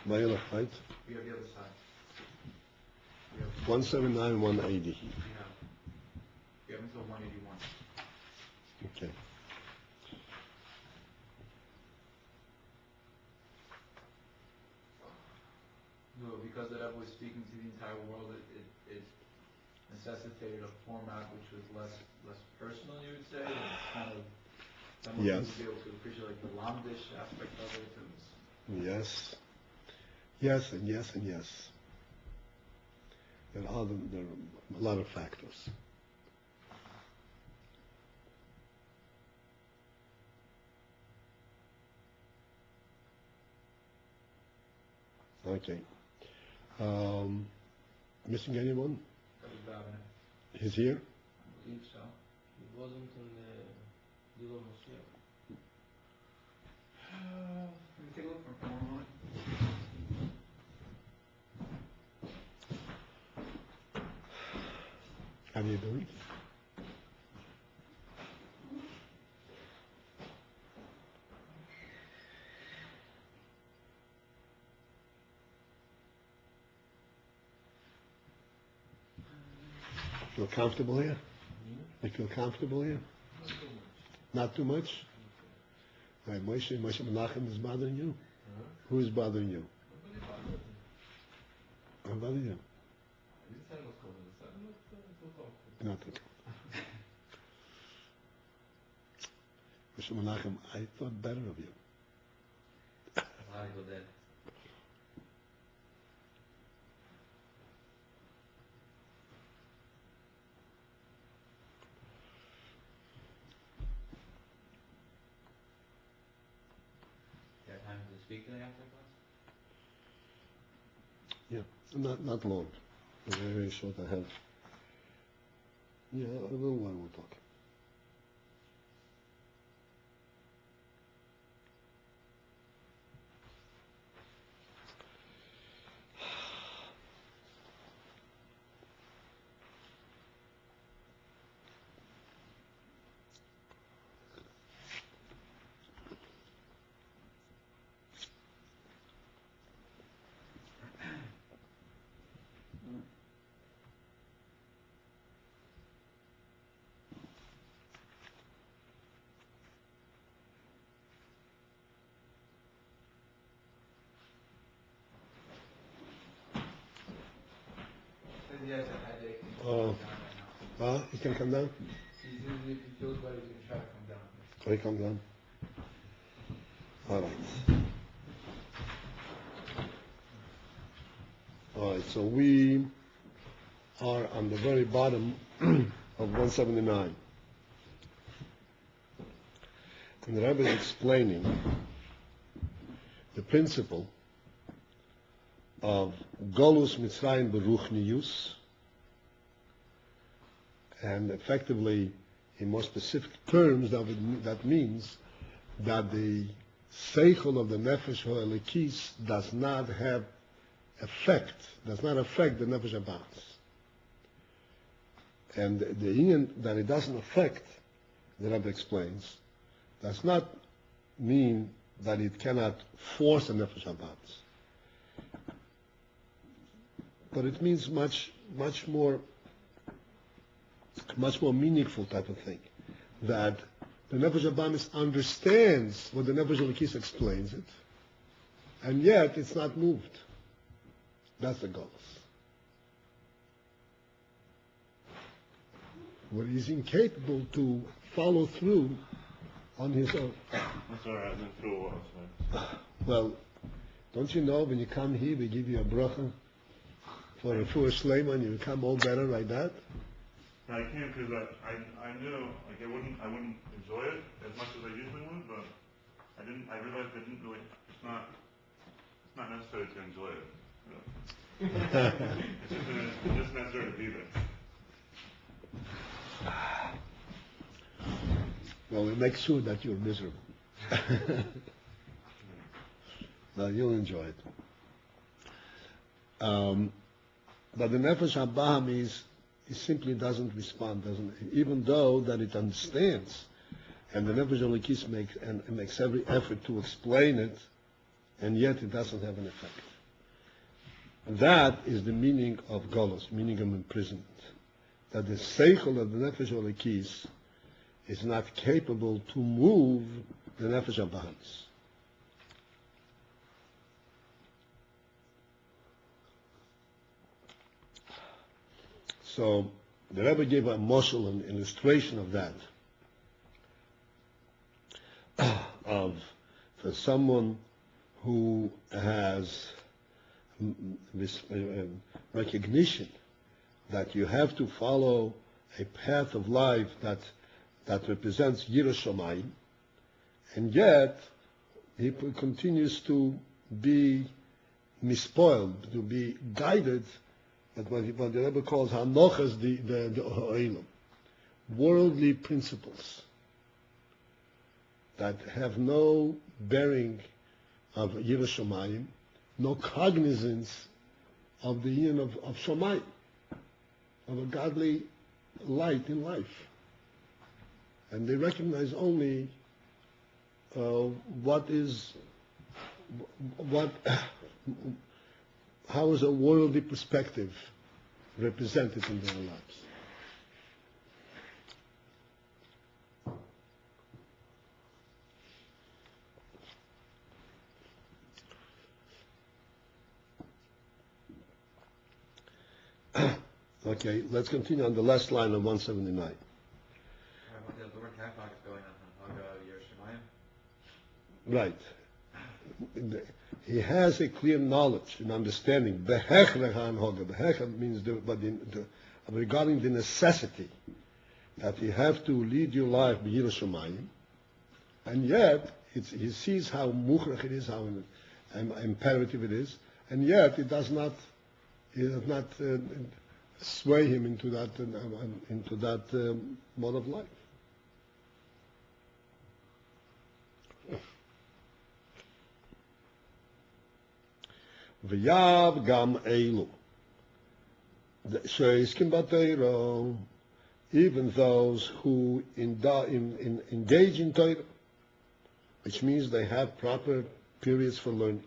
VaYolech, right? We have the other side. 179, 180. We have until 181. Okay. No, because the Rebbe was speaking to the entire world, it necessitated a format which was less personal, you would say. It's kind of someone Yes. to be able to appreciate like the lamdish aspect of it. Yes. Yes, and yes, and yes. There are a lot of factors. Okay. Missing anyone? He's here? I believe so. He wasn't in the Dilo Moshiach. Let me take a look for one moment. How do you do it? Feel comfortable here? You feel comfortable here? Not too much? All right, Moshe Menachem is bothering you? Who is bothering you? I'm bothering you. Not at all. Moshe Menachem, I thought better of you. You have time to speak today after class? Yeah, not long. Very, very short. I have. Yeah, a little while we'll talk. He has a headache. Oh. He can come down? If he feels better, he can try to come down. Oh, he come down. All right. All right, so we are on the very bottom of 179. And the Rebbe is explaining the principle of Golus Mitzrayim Beruchnius, and effectively, in more specific terms, that means that the Seichel of the Nefesh HaElikis does not affect the Nefesh HaBaas. And the union that it doesn't affect, the Rebbe explains, does not mean that it cannot force a Nefesh HaBaas. But it means much more meaningful type of thing. That the Nefesh HaBamis understands what the Nefesh HaElikis explains it, and yet it's not moved. That's the goal. Where he's incapable to follow through on his own. I'm sorry, I've been through a lot. Well, don't you know when you come here, we give you a bracha for a full shleima, and you become all better like that? No, I can't because I knew like I wouldn't enjoy it as much as I usually would, but I realized I didn't really. It's not necessary to enjoy it. It's just necessary to be there. Well, we make sure that you're miserable. No, you'll enjoy it. But the Nefesh HaBahamis, it simply doesn't respond, even though that it understands And the Nefesh Elikis makes every effort to explain it, and yet it doesn't have an effect. That is the meaning of Golos, meaning of imprisonment. That the Seichel of the Nefesh Elikis is not capable to move the Nefesh Abahamis. So the Rebbe gave a moshel, an illustration of that, of for someone who has this recognition that you have to follow a path of life that represents Yiras Shamayim, and yet he continues to be mispoiled, to be guided. But what the Rebbe calls hanochas, the ha'olam, worldly principles that have no bearing of Yiras Shamayim, no cognizance of the yin of Shamayim, of a godly light in life. And they recognize only how is a worldly perspective represented in their lives. Okay, let's continue on the last line of 179. The word Hafak is going on Haga Yerushalayim. Right. He has a clear knowledge and understanding. Behech means regarding the necessity that you have to lead your life b'Yiras Shamayim, and yet he sees how muchrach it is, how imperative it is, and yet it does not sway him into that mode of life. V'yav gam eilu. Sheiskim b'Torah, even those who engage in Torah, which means they have proper periods for learning.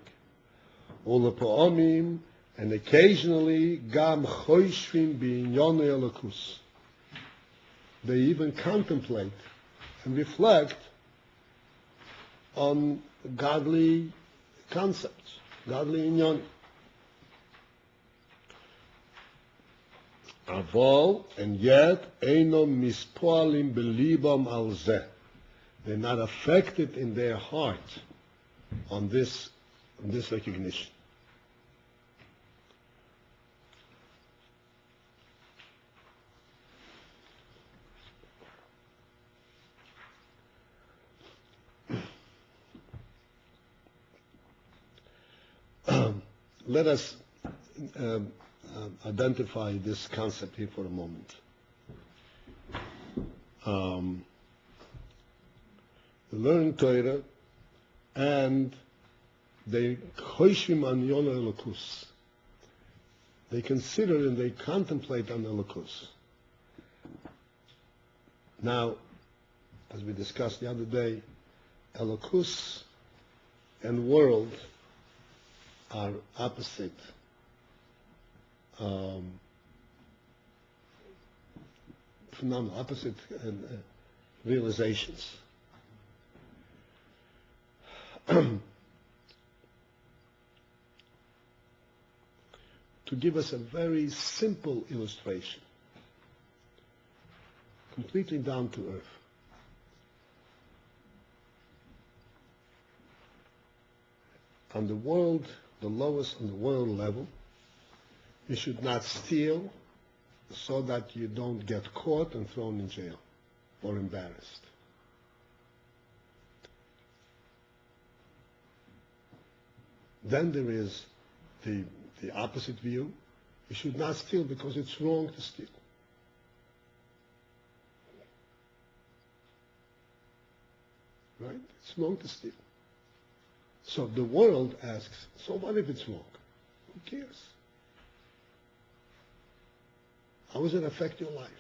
Ulepo'omim, and occasionally gam choshvim b'inyonei elokus. They even contemplate and reflect on godly concepts, godly inyon. Avol, and yet, eino mispoalim belibam al zeh. They're not affected in their heart on this recognition. Let us identify this concept here for a moment. They learn Torah and they choshim an yon elokus. They consider and they contemplate on elokus. Now, as we discussed the other day, elokus and world are opposite phenomena, opposite realizations. To give us a very simple illustration, completely down to earth. On the world, the lowest on the world level, you should not steal so that you don't get caught and thrown in jail or embarrassed. Then there is the opposite view. You should not steal because it's wrong to steal. Right? It's wrong to steal. So the world asks, so what if it's wrong? Who cares? How does it affect your life?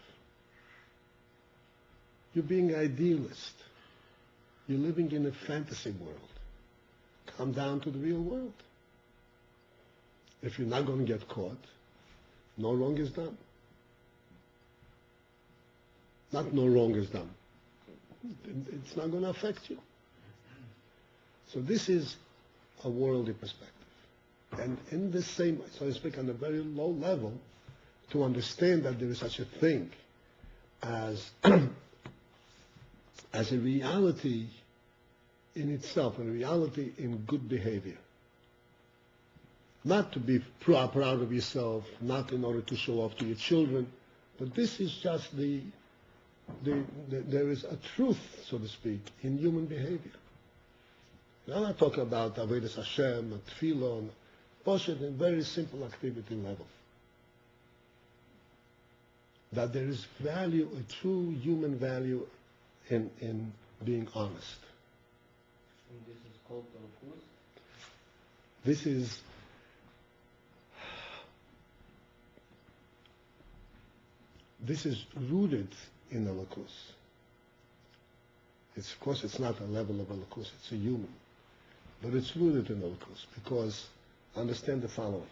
You're being an idealist. You're living in a fantasy world. Come down to the real world. If you're not going to get caught, no wrong is done. Not no wrong is done. It's not going to affect you. So this is a worldly perspective. And in the same, so to speak, on a very low level, to understand that there is such a thing as as a reality in itself, a reality in good behavior. Not to be proud of yourself, not in order to show off to your children, but this is just there is a truth, so to speak, in human behavior. Now I'm not talking about Avodas Hashem, Tefillah, but in very simple activity level. That there is value, a true human value in being honest. And this is called Elokus? This is rooted in Elokus. It's, of course, it's not a level of Elokus, it's a human. But it's rooted in Elokus because understand the following.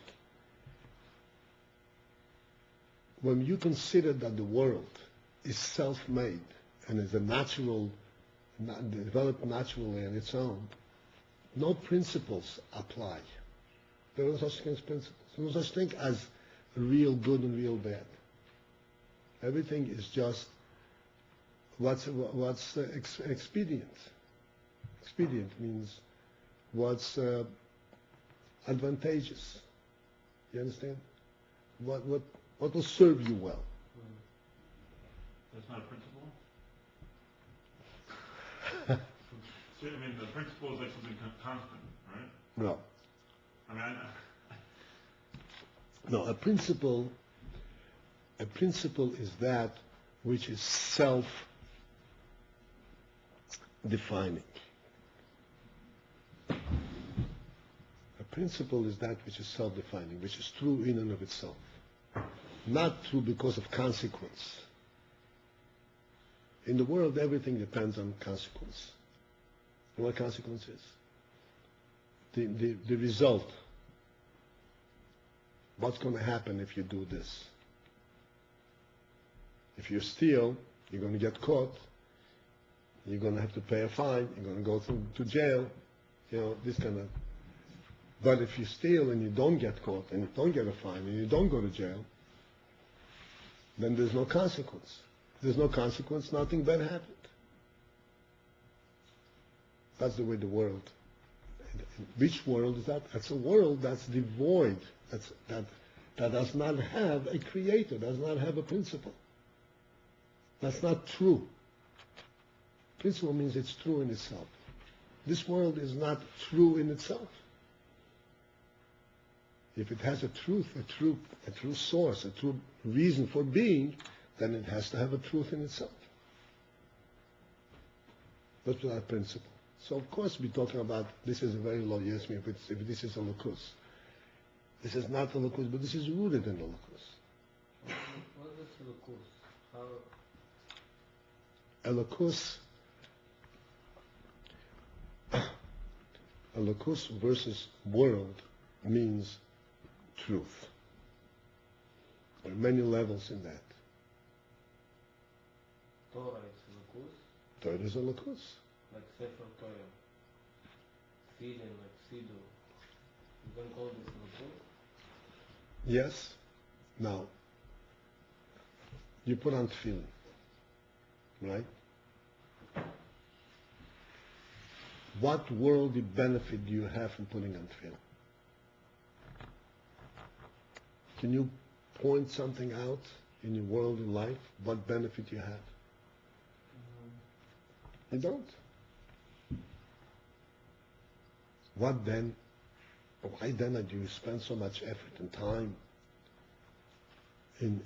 When you consider that the world is self-made and is a natural, developed naturally on its own, no principles apply. There are no such thing as principles. There is no such thing as real good and real bad. Everything is just what's expedient. Expedient means what's advantageous. You understand? What will serve you well. That's not a principle? So, I mean, the principle is like something constant, right? No. I mean, No, a principle is that which is self-defining. A principle is that which is self-defining, which is true in and of itself. Not true because of consequence. In the world, everything depends on consequence. You know what consequence is? The result. What's going to happen if you do this? If you steal, you're going to get caught. You're going to have to pay a fine. You're going to go to jail. You know, this kind of. But if you steal and you don't get caught and you don't get a fine and you don't go to jail, then there's no consequence. There's no consequence, nothing bad happened. That's the way the world. Which world is that? That's a world that's devoid, that does not have a creator, does not have a principle. That's not true. Principle means it's true in itself. This world is not true in itself. If it has a truth, a true source, a true reason for being, then it has to have a truth in itself. That's our principle. So of course we're talking about this is a very low yes if this is a Elokus. This is not a Elokus, but this is rooted in Elokus. What is Elokus? How? Elokus versus world means truth. There are many levels in that. Torah is Elokus, Torah is Elokus. like Sefer Torah. Tefillin, like Siddur. You can call this Elokus? Yes. Now, you put on tefillin, right? What worldly benefit do you have from putting on tefillin? Can you point something out in your worldly life? What benefit you have? You don't. What then? Why then do you spend so much effort and time and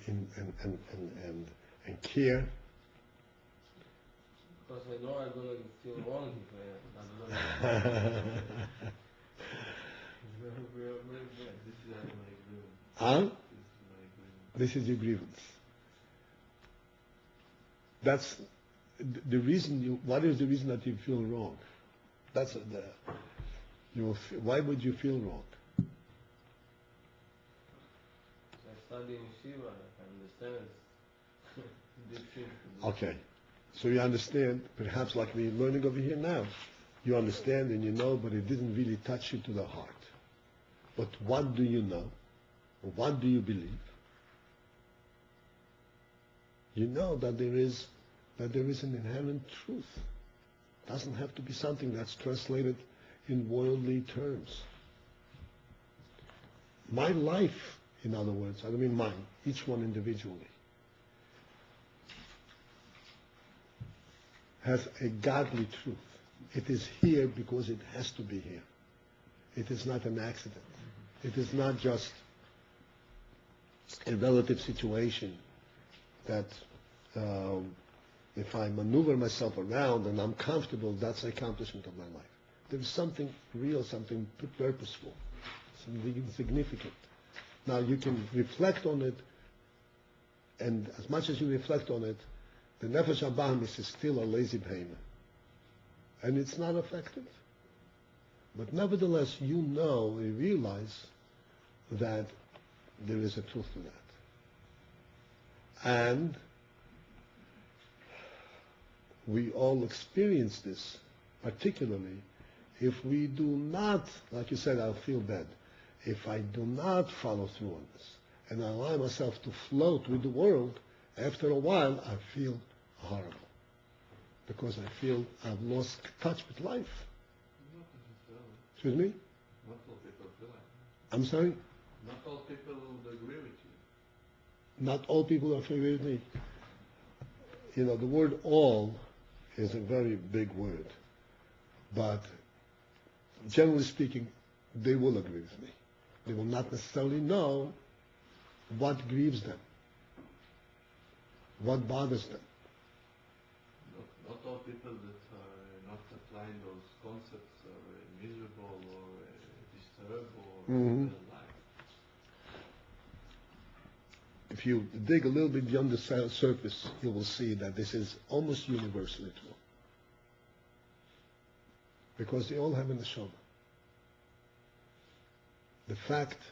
care? Because I know I'm going to feel wrong if I'm not. It's very bad. This is my agreement. Huh? This is my agreement. This is your grievance. That's the reason what is the reason that you feel wrong? That's why would you feel wrong? I study in Shiva, I understand it's big thing to do. Okay. So you understand, perhaps like we're learning over here now, you understand and you know, but it didn't really touch you to the heart. But what do you know? What do you believe? You know that there is an inherent truth. It doesn't have to be something that's translated in worldly terms. My life, in other words, I don't mean mine, each one individually, has a godly truth. It is here because it has to be here. It is not an accident. It is not just a relative situation that if I maneuver myself around and I'm comfortable, that's the accomplishment of my life. There is something real, something purposeful, something significant. Now you can reflect on it, and as much as you reflect on it, the Nefesh HaBahamis is still a lazy behemoth. And it's not effective. But nevertheless, you know, you realize that there is a truth to that. And we all experience this, particularly if we do not, like you said, I'll feel bad. If I do not follow through on this and I allow myself to float with the world, after a while I feel horrible. Because I feel I've lost touch with life. Not necessarily. Excuse me? Not all people feel like that. I'm sorry? Not all people would agree with you. Not all people are familiar with me. You know, the word all is a very big word. But generally speaking, they will agree with me. They will not necessarily know what grieves them, what bothers them. Not all people that are not applying those concepts are miserable or disturbed or Mhm. life. If you dig a little bit beyond the surface, you will see that this is almost universally true. Because they all have a neshama. The fact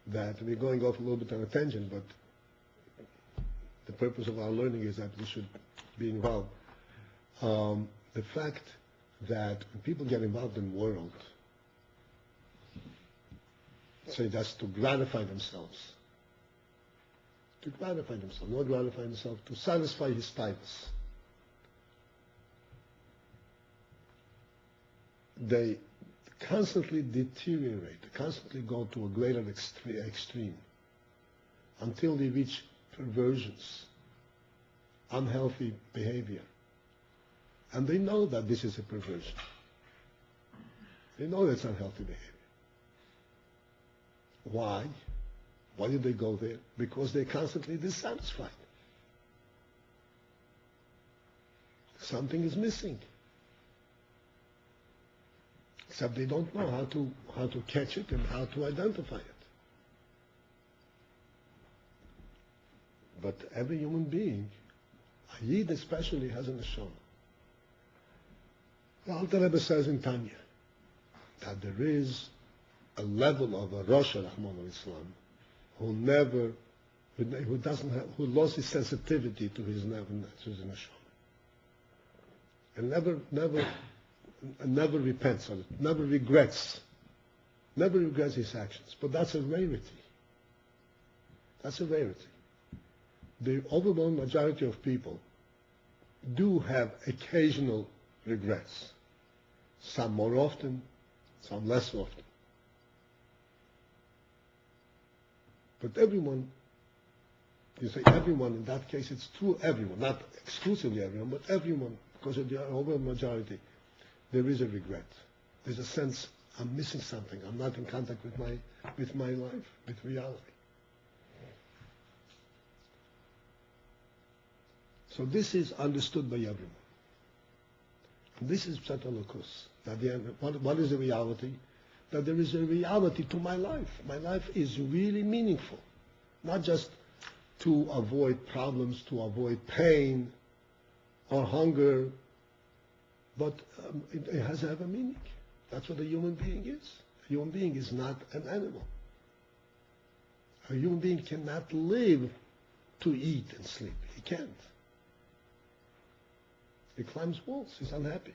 that we're going off a little bit on a tangent, but the purpose of our learning is that we should be involved. The fact that when people get involved in the world, say that's to gratify themselves. To gratify themselves, not gratify themselves, to satisfy his status. They constantly deteriorate, constantly go to a greater extreme until they reach perversions, unhealthy behavior. And they know that this is a perversion. They know that's unhealthy behavior. Why? Why did they go there? Because they're constantly dissatisfied. Something is missing. Except they don't know how to catch it and how to identify it. But every human being, a Yid especially, has a neshama. The Alter Rebbe says in Tanya that there is a level of a Rosh Rahman of Islam who lost his sensitivity to his neshama, and never repents of it, never regrets his actions. But that's a rarity. That's a rarity. The overwhelming majority of people do have occasional regrets. Some more often, some less often. But everyone, you say everyone, in that case it's true everyone, not exclusively everyone, but everyone, because of the overwhelming majority, there is a regret. There's a sense, I'm missing something. I'm not in contact with my life, with reality. So this is understood by everyone. And this is Pshat HaLokus. What is the reality? That there is a reality to my life. My life is really meaningful. Not just to avoid problems, to avoid pain, or hunger, but it has to have a meaning. That's what a human being is. A human being is not an animal. A human being cannot live to eat and sleep. He can't. He climbs walls. He's unhappy.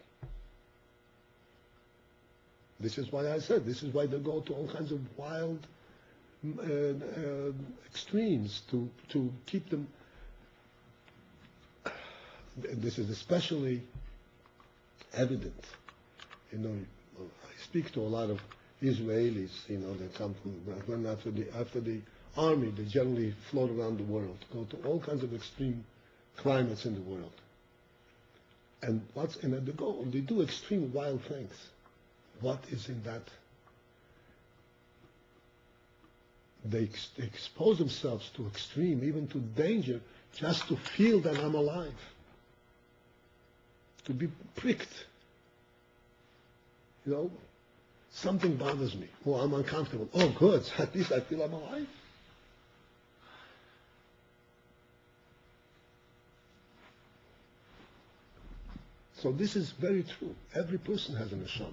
This is why I said, this is why they go to all kinds of wild extremes to keep them. This is especially evident. You know, I speak to a lot of Israelis, you know, they come from, when after the army, they generally float around the world, go to all kinds of extreme climates in the world. And they do extreme wild things. What is in that? They expose themselves to extreme, even to danger, just to feel that I'm alive. To be pricked. You know, something bothers me. Oh, I'm uncomfortable. Oh, good. At least I feel I'm alive. So this is very true. Every person has a neshama.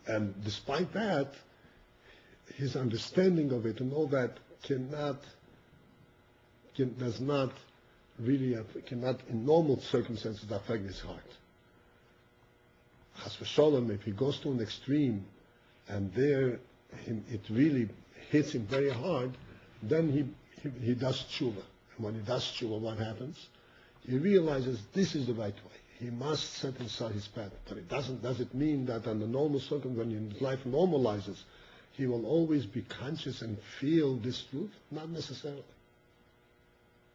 And despite that, his understanding of it and all that cannot in normal circumstances affect his heart. Chas v'sholom, if he goes to an extreme and there it really hits him very hard, then he does tshuva. And when he does tshuva, what happens? He realizes this is the right way. He must set aside his path. But it doesn't mean that under normal circumstances, when his life normalizes, he will always be conscious and feel this truth? Not necessarily.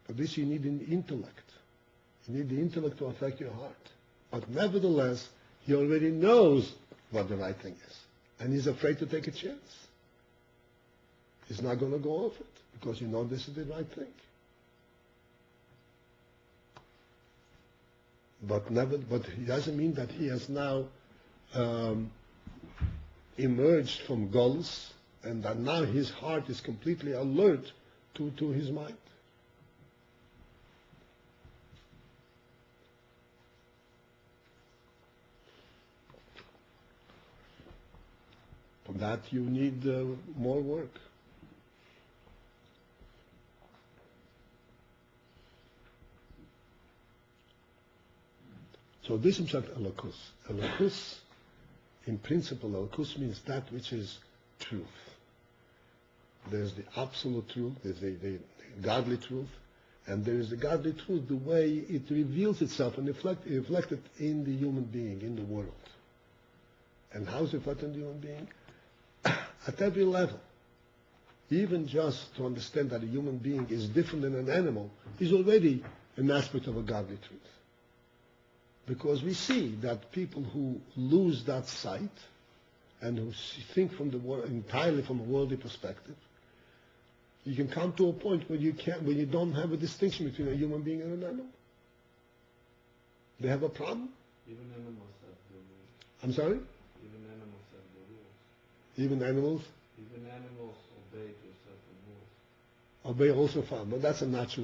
For this you need an intellect. You need the intellect to affect your heart. But nevertheless, he already knows what the right thing is. And he's afraid to take a chance. He's not going to go off it because you know this is the right thing. But it doesn't mean that he has now emerged from Golus and that now his heart is completely alert to his mind. For that you need more work. So this is Elokus. Elokus, in principle, Elokus means that which is truth. There's the absolute truth, there's the godly truth, and there is the godly truth, the way it reveals itself and reflected in the human being, in the world. And how is it reflected in the human being? At every level. Even just to understand that a human being is different than an animal is already an aspect of a godly truth. Because we see that people who lose that sight and who think from entirely from a worldly perspective, you can come to a point where you don't have a distinction between a human being and an animal. They have a problem. Even animals have the rules. I'm sorry? Even animals have the rules. Even animals? Even animals obey to certain rules. Obey also fine, but that's that's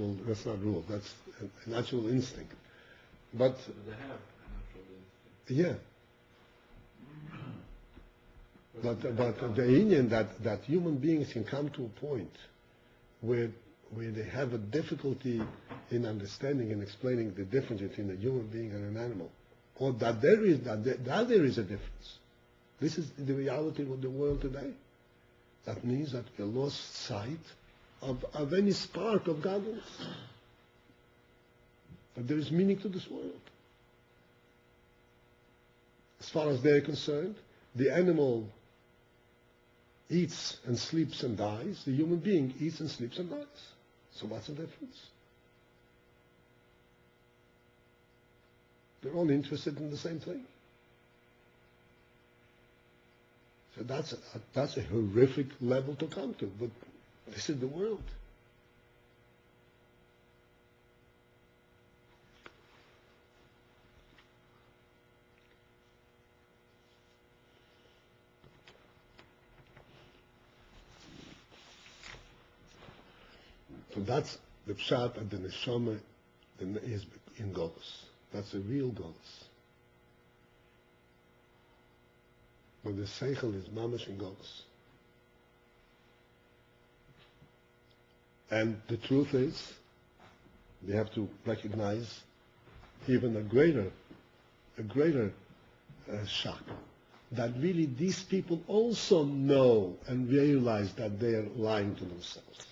not rule, that's a natural instinct. But they have a natural instinct. Yeah. But the Indian that human beings can come to a point where they have a difficulty in understanding and explaining the difference between a human being and an animal, or that there is a difference. This is the reality of the world today. That means that we lost sight of any spark of godliness. But there is meaning to this world. As far as they're concerned, the animal eats and sleeps and dies. The human being eats and sleeps and dies. So what's the difference? They're all interested in the same thing. So that's a horrific level to come to, but this is the world. So that's the pshat that the neshama is in Golus. That's the real Golus. But the seichel is mamash in Golus. And the truth is, we have to recognize even a greater shock, that really these people also know and realize that they are lying to themselves.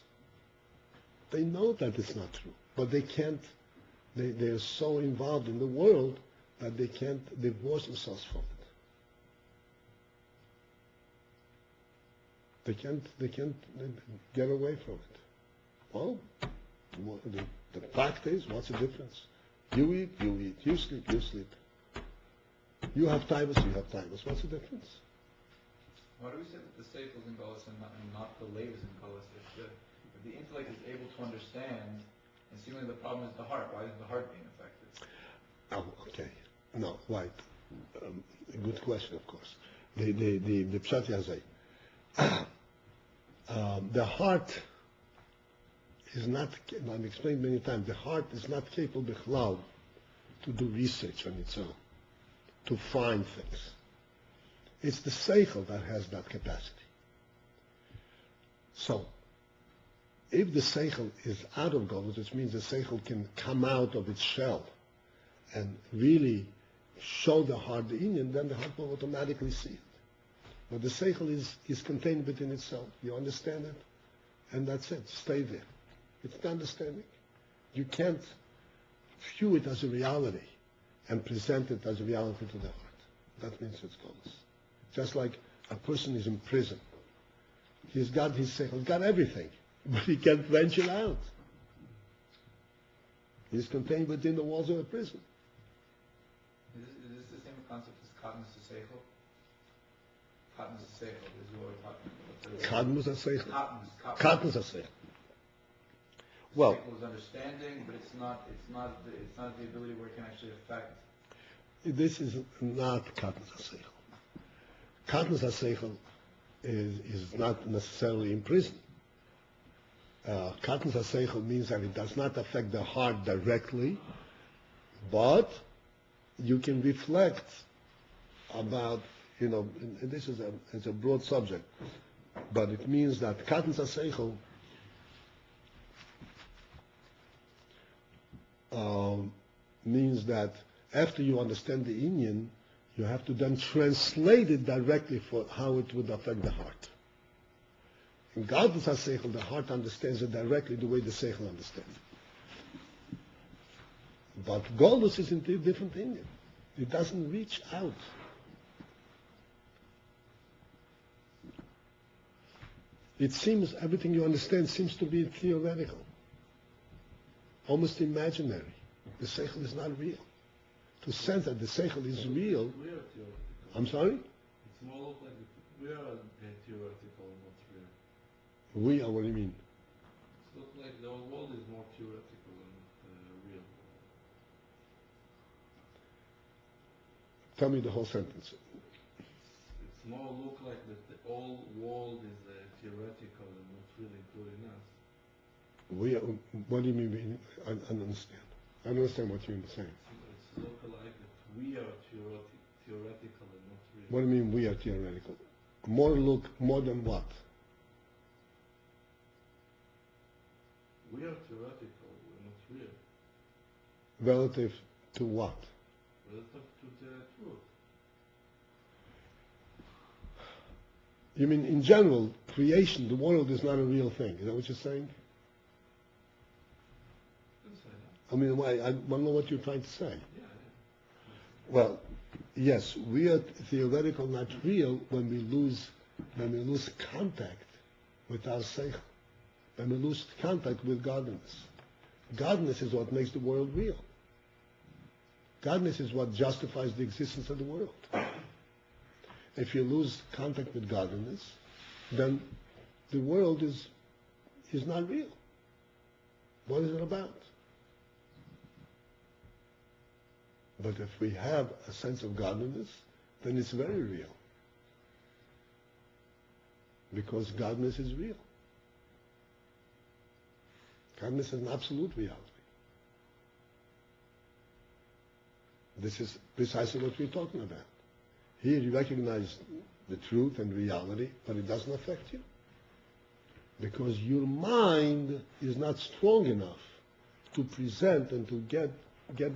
They know that it's not true, but they can't, they are so involved in the world that they can't divorce themselves from it. They can't get away from it. Well, the fact is, what's the difference? You eat, you sleep, you sleep. You have timers, you have timers. What's the difference? Why do we say that the seichel is in Golus and not the lev is in Golus? If the intellect is able to understand, and seemingly the problem is the heart, why isn't the heart being affected? Oh, okay. No, right. A good question, of course. The pshat yazeh. The heart is not, I've explained many times, the heart is not capable bichlal to do research on its own, to find things. It's the seichel that has that capacity. So, if the seichel is out of Golus, which means the seichel can come out of its shell and really show the heart the inyan, then the heart will automatically see it. But the seichel is contained within itself. You understand it, and that's it. Stay there. It's the understanding. You can't view it as a reality and present it as a reality to the heart. That means it's Golus. Just like a person is in prison. He's got his seichel, got everything, but he can't venture out. He's contained within the walls of a prison. Is this the same concept as katnus to seichel? Katnus to seichel is what we're talking about. Kadmus ha-seichel. Katnus. Kadmus ha-seichel. Well, Seichel is understanding, but it's not the ability where it can actually affect. this is not Kadmus ha-seichel. Kadmus ha-seichel is not necessarily in prison. Kadmus ha-seichel means that it does not affect the heart directly, but you can reflect about, and this is it's a broad subject, but it means that Kadmus ha-seichel means that after you understand the inyan, you have to then translate it directly for how it would affect the heart. In Gadlus HaSeichel, the heart understands it directly the way the Seichel understands it. But Golus is indeed different inyan. It doesn't reach out. It seems, everything you understand seems to be theoretical, almost imaginary. The Seichel is not real. To sense that the Seichel is real. We are theoretical. I'm sorry? It's more like we are theoretical, not real. We are, what do you mean? It's not like the whole world is more theoretical and not real. Tell me the whole sentence. It's more look like that the whole world is theoretical and not real, including us. We are, what do you mean? I don't understand. I don't understand what you're saying. It's look like that we are theoretical and not real. What do you mean we are theoretical? More than what? We are theoretical, we're not real. Relative to what? Relative to the truth. You mean in general, creation, the world is not a real thing. Is that what you're saying? Don't say that. I mean, I don't know what you're trying to say. Yeah. Well, yes, we are theoretical, not real, when we lose contact with our seichel, when we lose contact with godliness. Godliness is what makes the world real. Godliness is what justifies the existence of the world. If you lose contact with godliness, then the world is not real. What is it about? But if we have a sense of godliness, then it's very real. Because godliness is real. Chemness is an absolute reality. This is precisely what we're talking about. Here you recognize the truth and reality, but it doesn't affect you. Because your mind is not strong enough to present and to get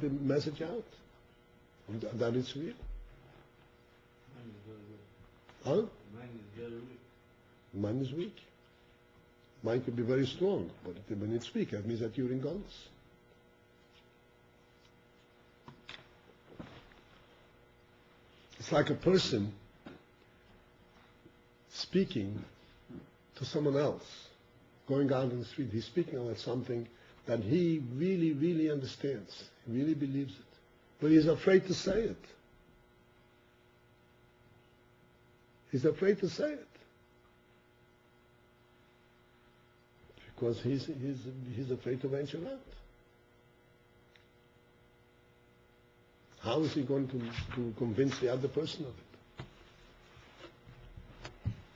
the message out that it's real. Mine is very weak. Huh? Mine is very weak. Mind is weak. Mind could be very strong, but when it's weak, that means that you're in guns. It's like a person speaking to someone else, going out in the street. He's speaking about something that he really, really understands. He really believes it. But he's afraid to say it. He's afraid to say it. Because he's afraid to venture out. How is he going to convince the other person of it?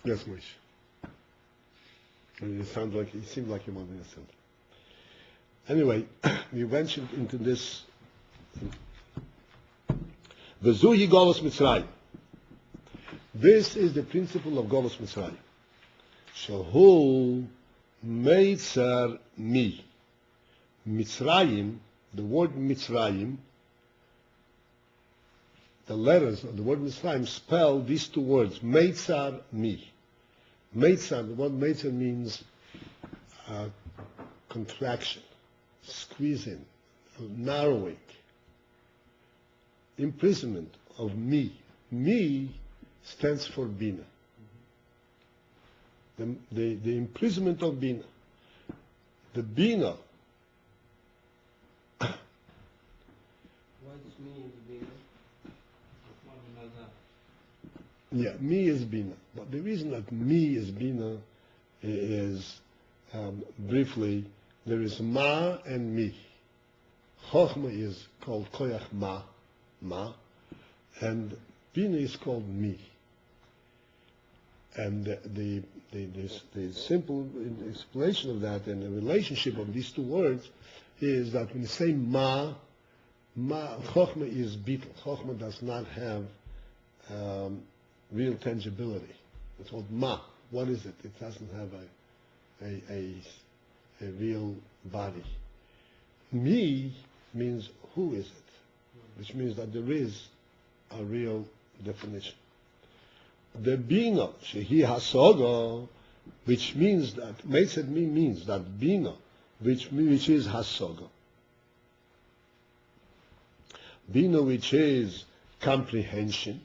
Yes, Moshe. It seemed like you wanted to say something. Anyway, we ventured into this. V'zuhi Golus Mitzrayim. This is the principle of Golus Mitzrayim. Shehu Meitzer Mi. Mitzrayim, the word Mitzrayim, the letters of the word Mitzrayim spell these two words, Meitzar Mi. Meitzar, the word Meitzar means contraction, squeezing, narrowing, imprisonment of Mi. Mi stands for Bina. The imprisonment of Bina. The Bina. What is me is Bina? Yeah, Mi is Bina. But the reason that Mi is Bina is, briefly, there is Ma and Mi. Chochma is called Koyach Ma, and Bina is called Mi. And the simple explanation of that and the relationship of these two words is that when you say Ma, Chochma is beetle. Chochma does not have real tangibility. It's called Ma. What is it? It doesn't have a real body. Mi means who is it? Which means that there is a real definition. The Bina, Shehi Hasoga, which means that, Meitzed Mi means that Bina, which is Hasoga. Bina, which is comprehension.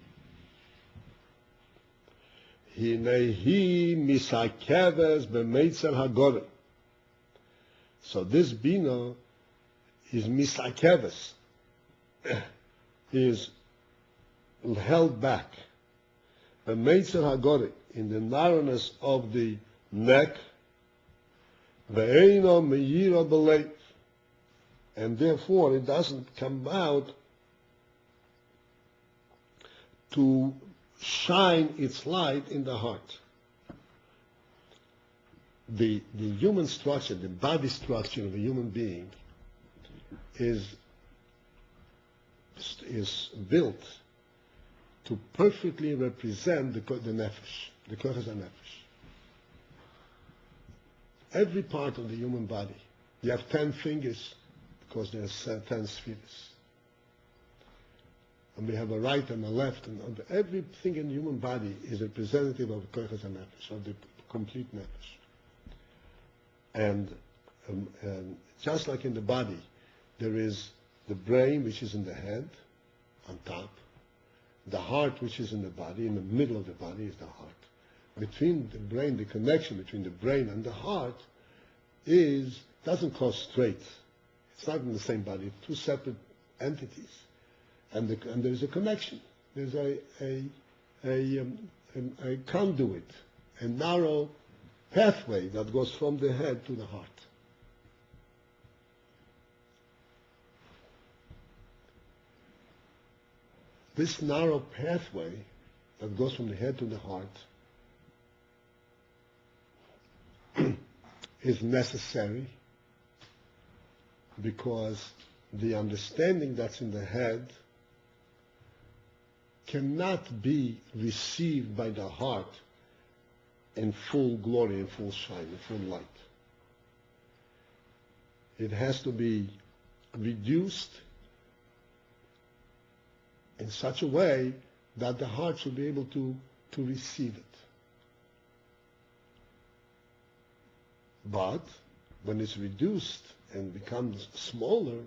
Hinehi misakeves b'meitzer hagore. So this Bina is misakeves, is held back. B'meitzer hagore, in the narrowness of the neck, ve'eino me'yira b'leiv, and therefore it doesn't come out to shine its light in the heart. The human structure, the body structure of a human being is built to perfectly represent the nefesh, the kochas nefesh. Every part of the human body. You have 10 fingers because there's 10 spheres. And we have a right and a left, and everything in the human body is representative of the kochas nefesh, of the complete nefesh. And just like in the body, there is the brain, which is in the head, on top. The heart, which is in the body, in the middle of the body is the heart. Between the brain, the connection between the brain and the heart doesn't cross straight. It's not in the same body. It's two separate entities. And there is a connection. There's a conduit, a narrow pathway that goes from the head to the heart. This narrow pathway that goes from the head to the heart is necessary because the understanding that's in the head cannot be received by the heart in full glory, in full shine, in full light. It has to be reduced in such a way that the heart should be able to receive it. But when it's reduced and becomes smaller,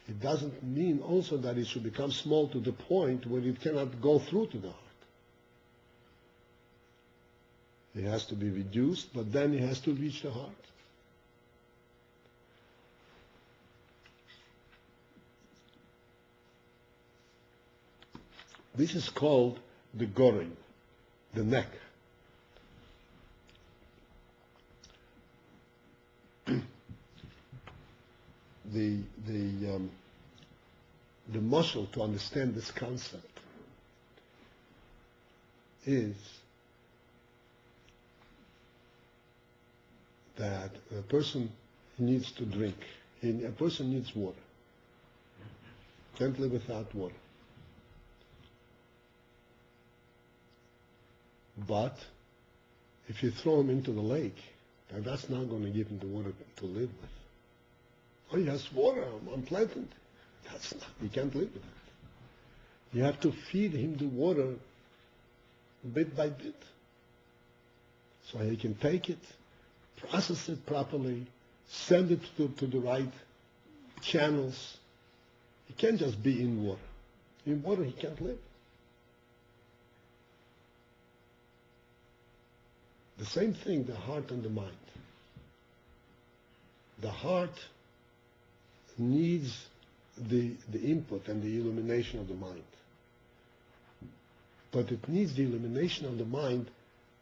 it doesn't mean also that it should become small to the point where it cannot go through to the heart. It has to be reduced, but then it has to reach the heart. This is called the gorim, the neck. The muscle to understand this concept is that a person needs to drink. A person needs water. Can't live without water. But if you throw him into the lake, that's not going to give him the water to live with. Oh, he has water, I'm planting. That's not, he can't live with it. You have to feed him the water bit by bit. So he can take it, process it properly, send it to the right channels. He can't just be in water. In water he can't live. The same thing, the heart and the mind. The heart needs the input and the illumination of the mind. But it needs the illumination of the mind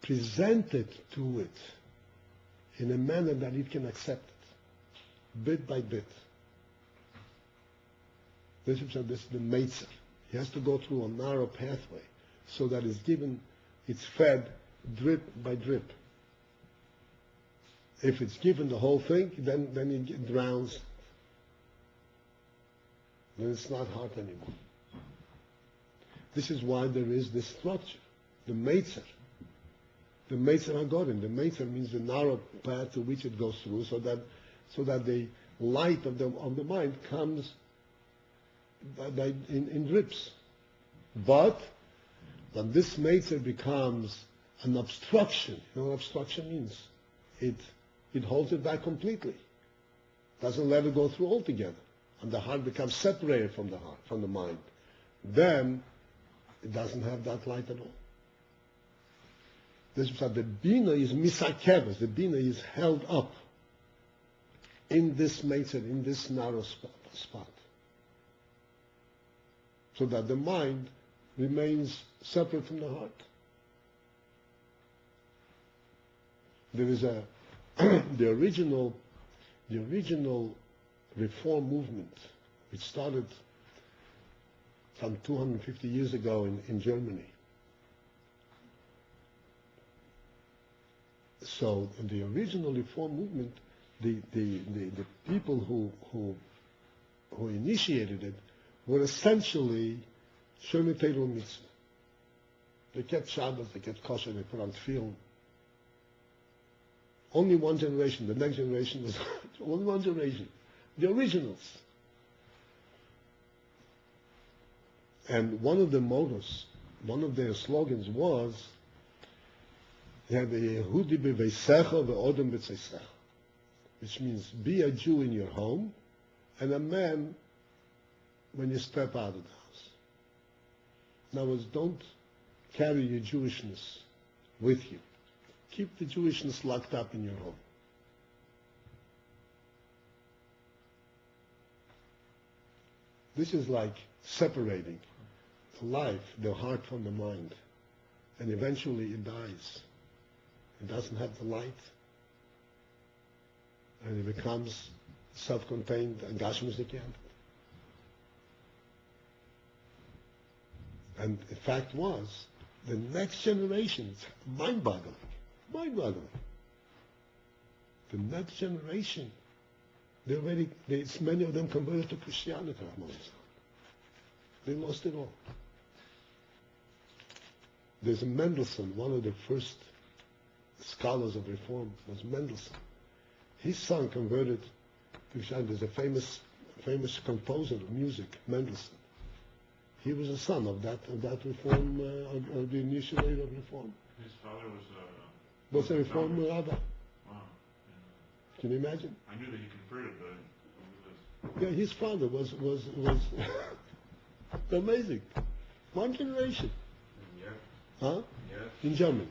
presented to it in a manner that it can accept it, bit by bit. This is the Meitzer. He has to go through a narrow pathway so that it's fed drip by drip. If it's given the whole thing, then it drowns. Then it's not heart anymore. This is why there is this structure, the Meitzer. The Meitzer HaGorim. The Meitzer means the narrow path to which it goes through, so that the light of the mind comes in drips. But when this Meitzer becomes an obstruction, you know what obstruction means? It holds it back completely. Doesn't let it go through altogether. And the heart becomes separated from the heart, from the mind. Then it doesn't have that light at all. This is that the bina is misakeves. The bina is held up in this Meitzer, in this narrow spot. So that the mind remains separate from the heart. There is the original reform movement, which started some 250 years ago in Germany. So in the original reform movement, the people who initiated it were essentially Shomei Torah Mitzvah. They kept Shabbos, they kept kosher, they put on tefillin. Only one generation. The next generation was only one generation. The originals. And one of the mottos, one of their slogans was, Yehudi b'veisecha ve'odem b'tzeisecha, which means be a Jew in your home and a man when you step out of the house. In other words, don't carry your Jewishness with you. Keep the Jewishness locked up in your home. This is like separating the life, the heart from the mind. And eventually it dies. It doesn't have the light. And it becomes self-contained and Gashmis again. And the fact was, the next generation, it's mind-boggling. Mind-boggling. The next generation Many of them converted to Christianity, Rahman. They lost it all. There's a Mendelssohn, one of the first scholars of Reform was Mendelssohn. His son converted to Christianity. There's a famous composer of music, Mendelssohn. He was a son of that Reform, of the initial age of Reform. His father Was a Reform Abba. Wow. Can you imagine? I knew that he converted, but Yeah, his father was amazing. One generation. Huh? Yeah. In Germany.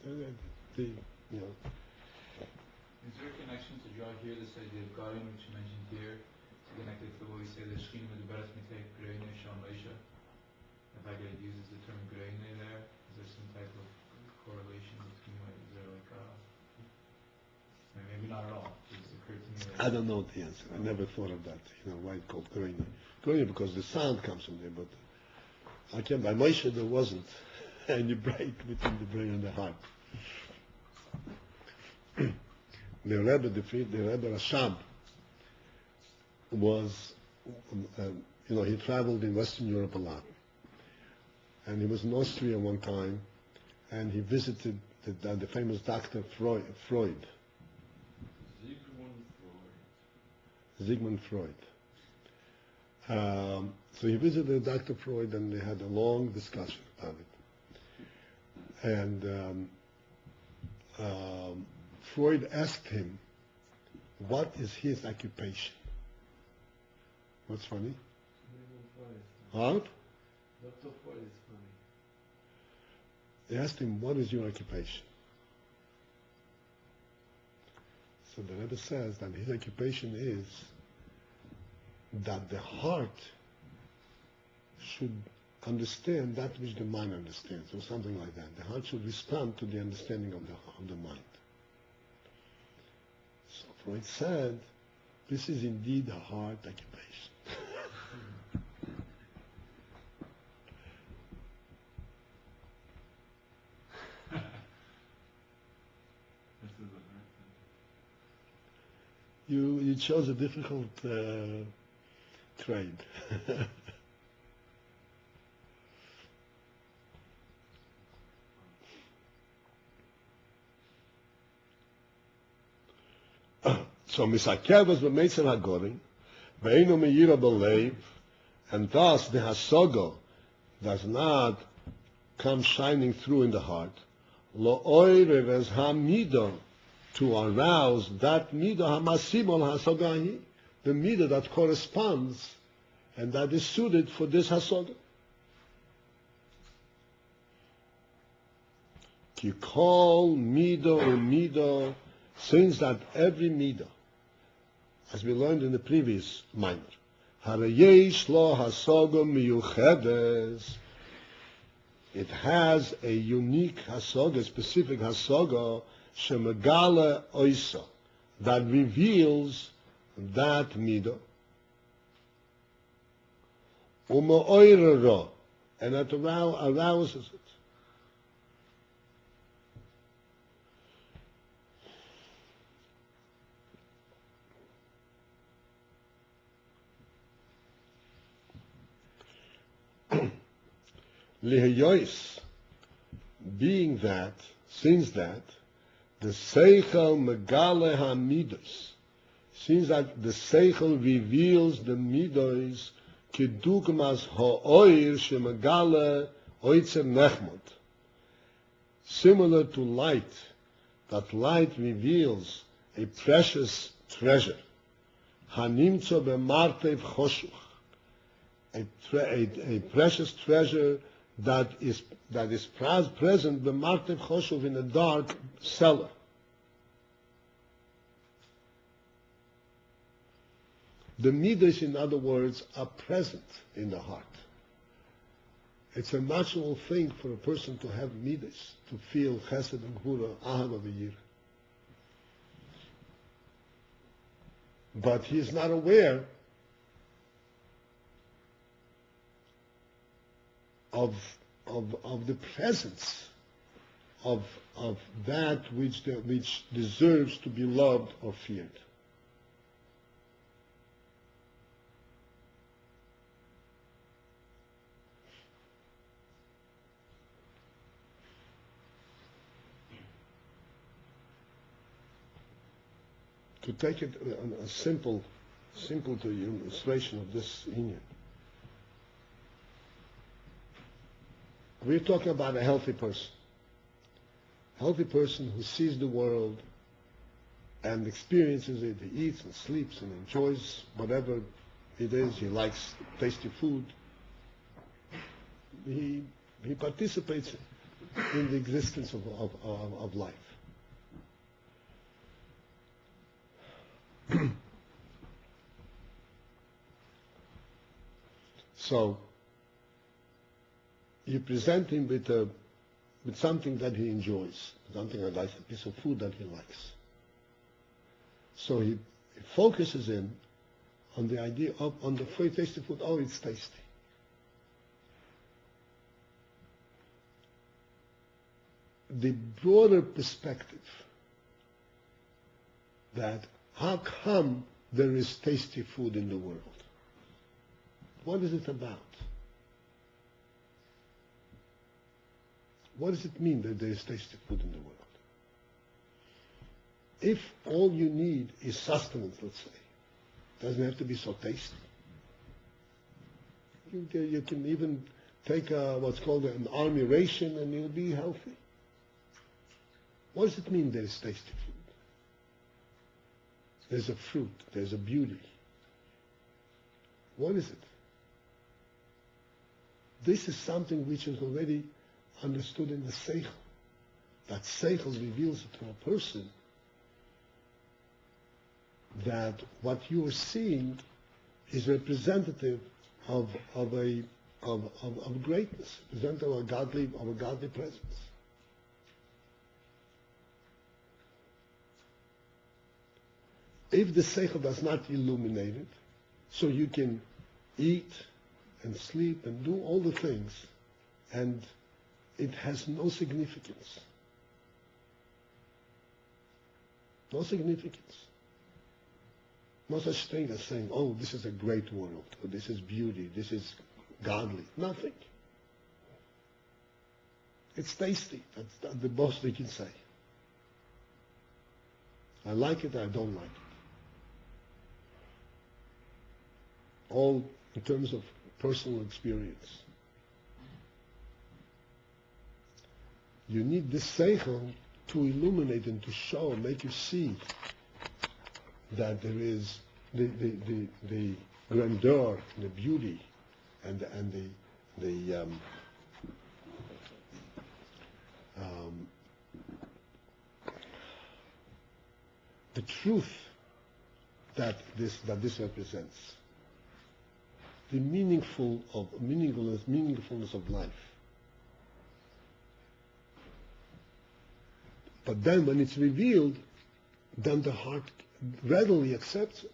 Is there a connection to draw here, this idea of Garim, which you mentioned here, connected to what we say, the Shechina with the Beres Mitei Greine Shal Moshe? The fact that it uses the term Greine there, is there some type of correlation between what, is there like maybe not at all, it just occurred to me that... I don't know the answer. I never thought of that. Why it's called Grainy. Grainy because the sound comes from there, but by Moshe there wasn't any break between the brain and the heart. The Rebbe Rashab was, he traveled in Western Europe a lot. And he was in Austria one time, and he visited the famous Dr. Freud. Sigmund Freud. So he visited Dr. Freud, and they had a long discussion about it. And Freud asked him, what is his occupation? What's funny? What? Dr. Freud is funny. He asked him, what is your occupation? So the Rebbe says that his occupation is that the heart should understand that which the mind understands, or something like that. The heart should respond to the understanding of the mind. So Freud said, this is indeed a hard occupation. You chose a difficult trade. So Misakev was b'meitzel hagorim, ve'einu me'yira b'leiv, and thus the hasogo does not come shining through in the heart. Lo oirev es hamido, to arouse that midah hamasimol hasogahi, the midah that corresponds and that is suited for this hasoga. Ki kol midah u'midah, since that every midah, as we learned in the previous minor, harayesh lo hasoga miyuchedes, it has a unique hasoga, specific hasoga, shemagala oisa, that reveals that midah, u'ma'oirera, and that arouses it. Lihayois, being that, since that, the Seichel Megale HaMidos, since that the Seichel reveals the Midos, Kedugmas Ha'oir Shemegale Oitzer Nechmod, similar to light, that light reveals a precious treasure, Hanimtzo B'martev Choshuch, a precious treasure that is present b'martev choshuv, in a dark cellar. The midas, in other words, are present in the heart. It's a natural thing for a person to have midas, to feel chesed and gvura, ahava v'yira. But he is not aware of the presence of that which deserves to be loved or feared. to take it a simple to illustration of this union. We're talking about a healthy person. Healthy person who sees the world and experiences it. He eats and sleeps and enjoys whatever it is. He likes tasty food. He participates in the existence of life. So you present him with something that he enjoys, something that likes, a piece of food that he likes. So he focuses in on the idea of, on the very tasty food. Oh, it's tasty. The broader perspective that how come there is tasty food in the world? What is it about? What does it mean that there is tasty food in the world? If all you need is sustenance, let's say, doesn't have to be so tasty. You can even take what's called an army ration and you'll be healthy. What does it mean there is tasty food? There's a fruit, there's a beauty. What is it? This is something which is already understood in the Seichel. That Seichel reveals it to a person that what you are seeing is representative of greatness, representative of a godly presence. If the Seichel does not illuminate it, so you can eat and sleep and do all the things, and it has no significance. No significance. No such thing as saying, oh, this is a great world, or this is beauty, this is godly. Nothing. It's tasty. That's the most we can say. I like it, I don't like it. All in terms of personal experience. You need this seichel to illuminate and to show, make you see that there is the grandeur, the beauty, and the truth that this represents, the meaningfulness of life. But then when it's revealed, then the heart readily accepts it.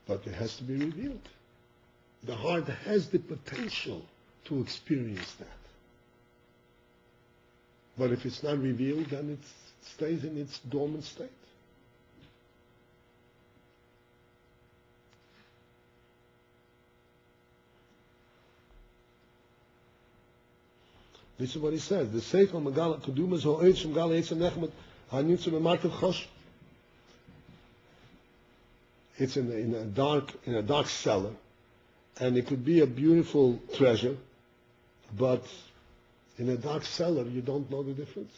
But it has to be revealed. The heart has the potential to experience that. But if it's not revealed, then it stays in its dormant state. This is what he says. The seichel magala kedumas ho'etz magala etz nechmet hanitzu b'martiv chosh. It's in a dark cellar, and it could be a beautiful treasure, but in a dark cellar you don't know the difference.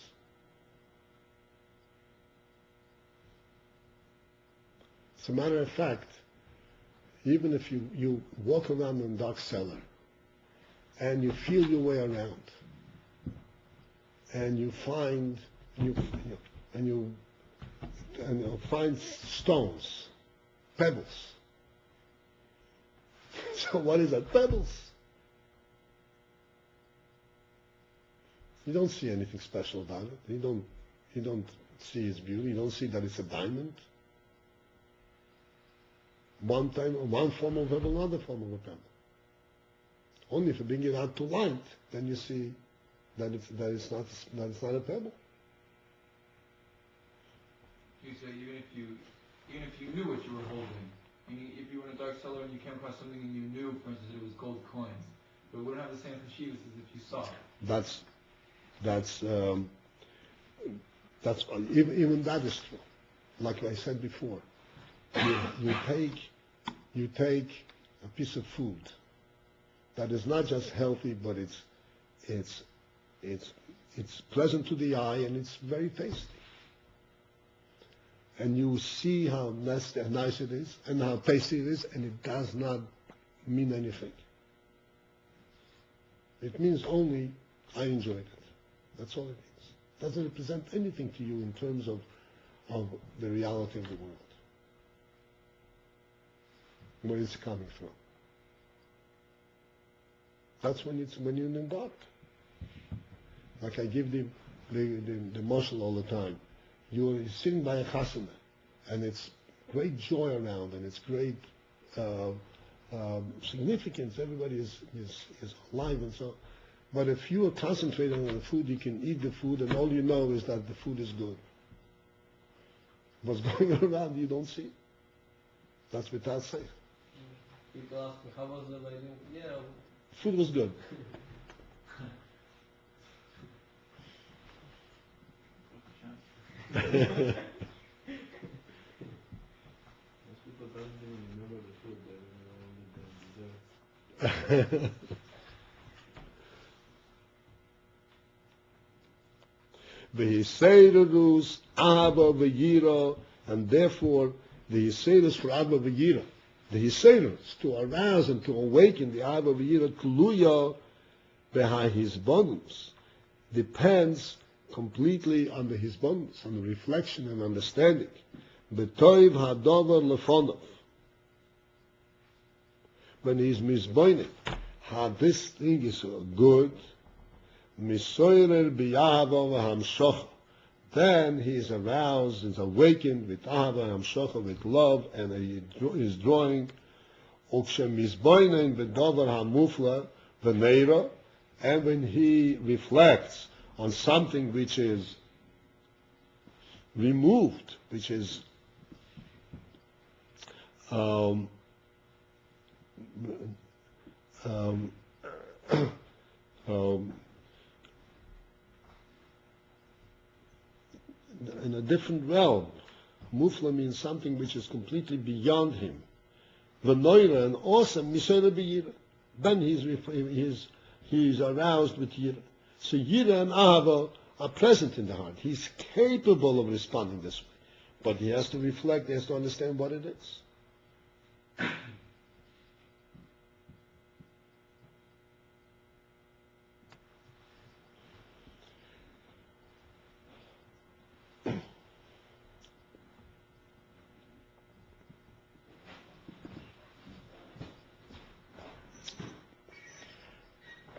As a matter of fact, even if you walk around in a dark cellar and you feel your way around, and you find find stones, pebbles. So what is that? Pebbles. You don't see anything special about it. You don't see its beauty. You don't see that it's a diamond. One form of pebble, another form of a pebble. Only if you bring it out to light, then you see that it's not a pebble. You say even if you knew what you were holding, meaning if you were in a dark cellar and you came across something and you knew, for instance, it was gold coins, but it wouldn't have the same chashivas as if you saw it. That's even that is true. Like I said before, you take a piece of food that is not just healthy, but it's pleasant to the eye and it's very tasty. And you see how nice it is and how tasty it is, and it does not mean anything. It means only I enjoyed it. That's all it means. It doesn't represent anything to you in terms of the reality of the world. Where it's coming from. That's when you're in God. Like I give the mashal all the time. You're sitting by a chasana, and it's great joy around, and it's great significance. Everybody is alive and so. But if you are concentrating on the food, you can eat the food, and all you know is that the food is good. What's going around, you don't see. That's without saying. People ask me, how was the wedding? Yeah. Food was good. Most people don't even remember the food, they remember only the dessert. V'yiseirus Abba v'yira, and therefore the Yiseirus for Abba v'yira, the Yiseirus to arouse and to awaken the Abba v'yira Tluya b'ha'hizbonus depends completely on the Hizbonus, on the reflection and understanding. B'toiv ha'dover lefonov, when he's misboining, how this thing is so good, misoirer b'yahava v'hamshocha, then he is aroused, is awakened with ahava and hamshocha, with love, and he is drawing ukshem misboinen b'dover hamufla v'neira, and when he reflects on something which is removed, which is in a different realm. Mufla means something which is completely beyond him. V'noira, and awesome, misera b'yira. Then he's aroused with yira. So yira and ahava are present in the heart. He's capable of responding this way. But he has to reflect, he has to understand what it is.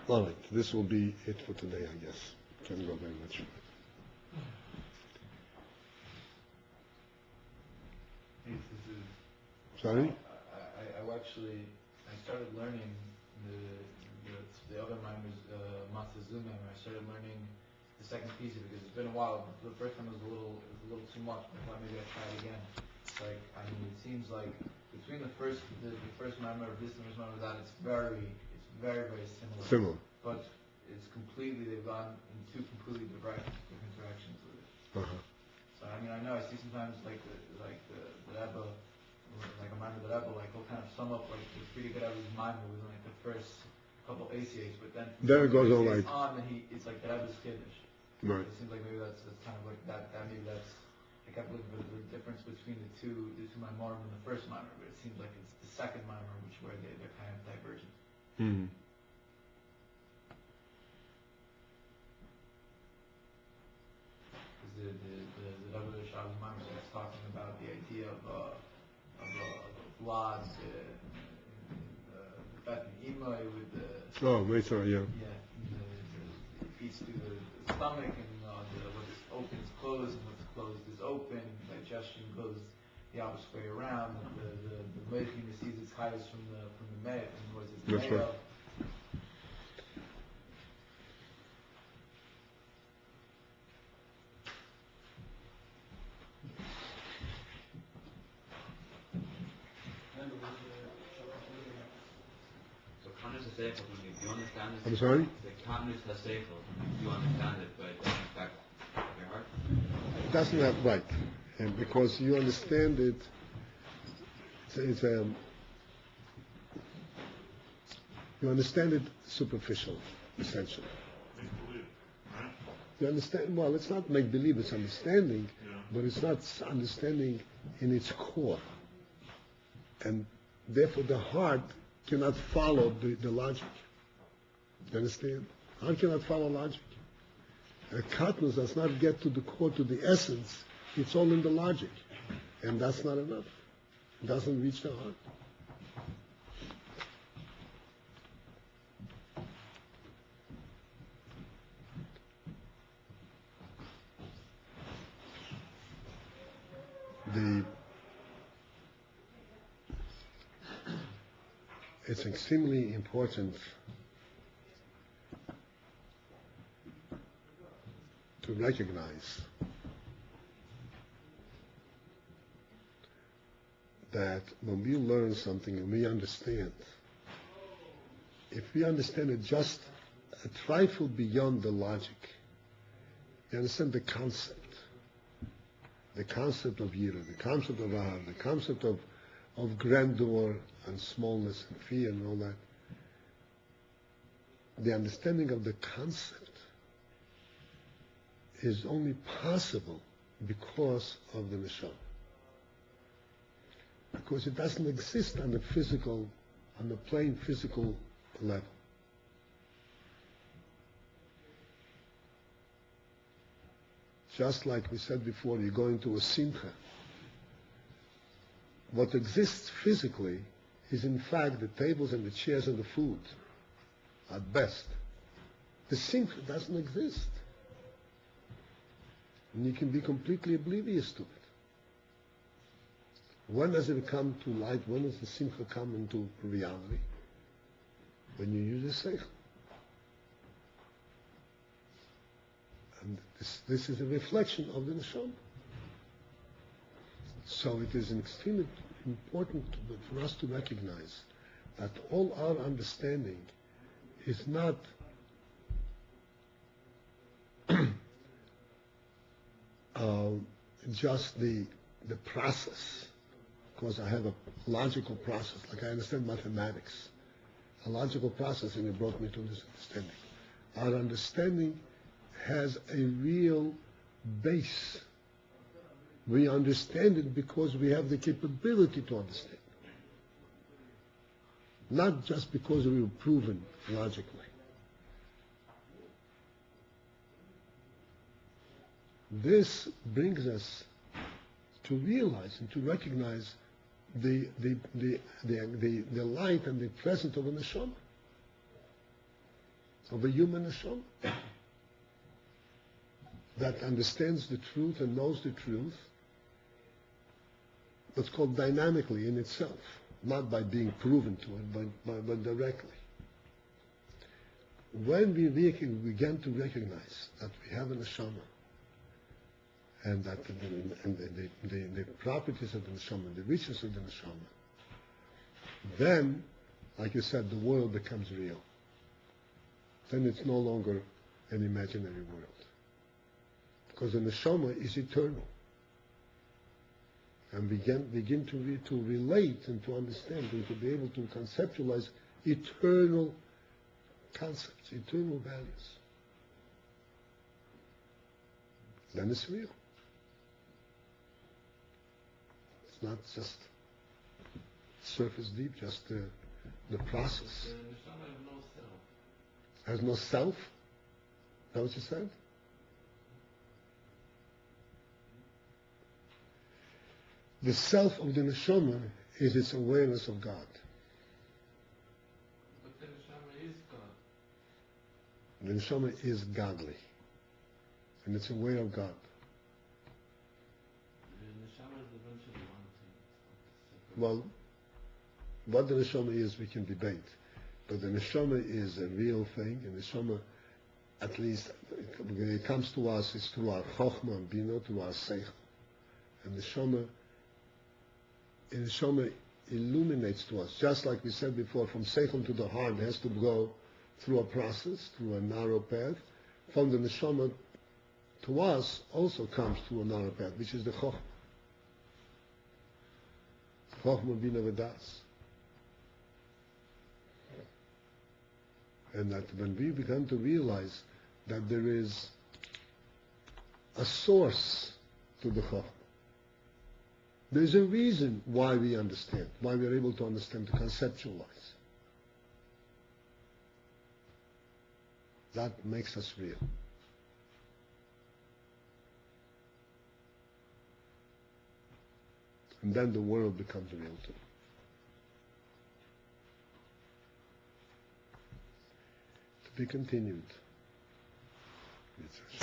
All right, this will be it for today, I guess. Can't go very much. Sorry? I started learning the other mimers, Matzazuma, I started learning the second piece of it because it's been a while. The first time was a little too much, but I thought maybe I'd try it again. It's like, it seems like between the first mimer of this and the first mimer of that, it's very, very similar. But it's completely, they've gone in two completely different directions with it. Uh-huh. So I know I see sometimes like the Rebbe, like a mimer the Rebbe, like he'll kind of sum up like the pretty good Rebbe's mimer with like the first couple ACAs, but then it goes all right. On, and it's like the Rebbe's Kiddush. Right. It seems like maybe that's kind of like that maybe that's, I kept looking for the difference between the two mimarim and the first mimer, but it seems like it's the second mimer where they're kind of divergent. Mm-hmm. The Rebbe Shabbos mimer is talking about the idea of vlad, the fatting imai with the. Oh, Meitzah, yeah. Yeah, it feeds through the stomach, and what is open is closed, and what's closed is open. Digestion goes the opposite way around. The Meichim receives its highest from the Me'ah, and what is it? That's right. Do you understand it? I'm sorry? The Katnus HaSeichel, you understand it, but it doesn't affect your heart? doesn't have right, and because you understand it, you understand it superficial, essentially. Make believe, right? You understand? Well, it's not make believe; it's understanding, Yeah. but it's not understanding in its core, and therefore the heart cannot follow the logic. You understand? Heart cannot follow logic. A katnus does not get to the core, to the essence. It's all in the logic, and that's not enough. It doesn't reach the heart. It's extremely important to recognize that when we learn something and we understand, if we understand it just a trifle beyond the logic, you understand the concept of Yira, the concept of Ahava, the concept of grandeur and smallness and fear and all that. The understanding of the concept is only possible because of the neshama. Because it doesn't exist on the plain physical level. Just like we said before, you go into a simcha. What exists physically is in fact the tables and the chairs and the food, at best. The simcha doesn't exist. And you can be completely oblivious to it. When does it come to light? When does the simcha come into reality? When you use a seichel. And this is a reflection of the neshama. So it is extremely important for us to recognize that all our understanding is not just the process, because I have a logical process, like I understand mathematics, a logical process, and it brought me to this understanding. Our understanding has a real base. We understand it because we have the capability to understand. Not just because we were proven logically. This brings us to realize and to recognize the light and the presence of a neshama, of a human neshama, that understands the truth and knows the truth. What's called dynamically in itself, not by being proven to it, but directly. When we begin to recognize that we have a neshama, and that the properties of the neshama, the riches of the neshama, then, like you said, the world becomes real. Then it's no longer an imaginary world. Because the neshama is eternal. And begin to relate and to understand and to be able to conceptualize eternal concepts, eternal values. Then it's real. It's not just surface deep, just the process. The neshama has no self. Has no self? Is that what you said? The self of the neshama is its awareness of God. But the neshama is God. The neshama is godly, and it's aware of God. The neshama is eventually one thing. Well, what the neshama is, we can debate. But the neshama is a real thing, and the neshama, at least, when it comes to us, it's through our chokhmah and bina, through our seichel. And the neshama illuminates to us, just like we said before, from seichel to the heart, it has to go through a process, through a narrow path, from the neshama to us also comes through another path, which is the Chochmah. Chochmah Bina V'das. And that when we begin to realize that there is a source to the Chochmah, there's a reason why we understand, why we're able to understand, to conceptualize. That makes us real. And then the world becomes real too. To be continued.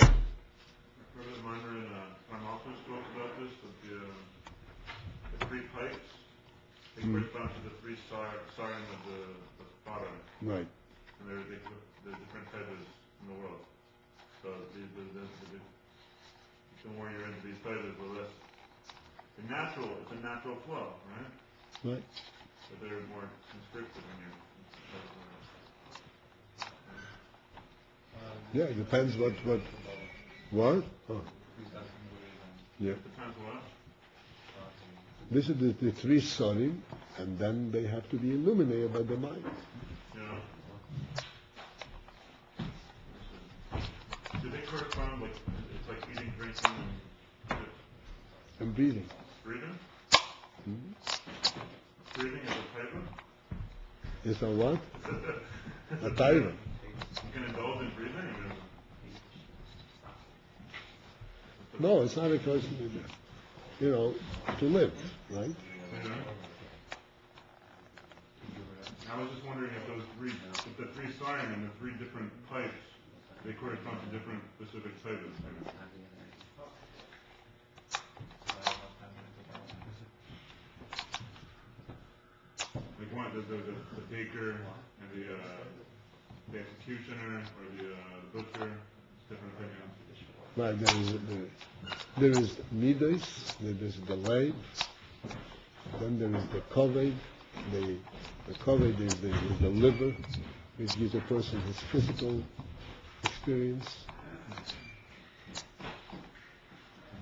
A friend of mine in my office spoke about this, that the three pipes, they correspond to the three siren of the Father. Right. And they're different feathers in the world. So the more you're into these feathers, the less. It's a natural flow, right? Right. But they're more constricted when you're. Yeah, it depends what? Oh. Yeah. Depends what? This is the three solim, and then they have to be illuminated by the mind. Yeah. Do they correspond, like, it's like eating, drinking, And breathing. breathing? Mm-hmm. Breathing is a type of? Is a what? A tyrant. You can indulge in breathing? No, it's not a question, to live, right? Yeah. I was just wondering if the three siren and the three different pipes, they correspond to different specific types. Like one, the baker and the executioner or the butcher, different things. Right, there is midas, there is the lay, then there is the koved. The koved is the liver, which gives a person his physical experience.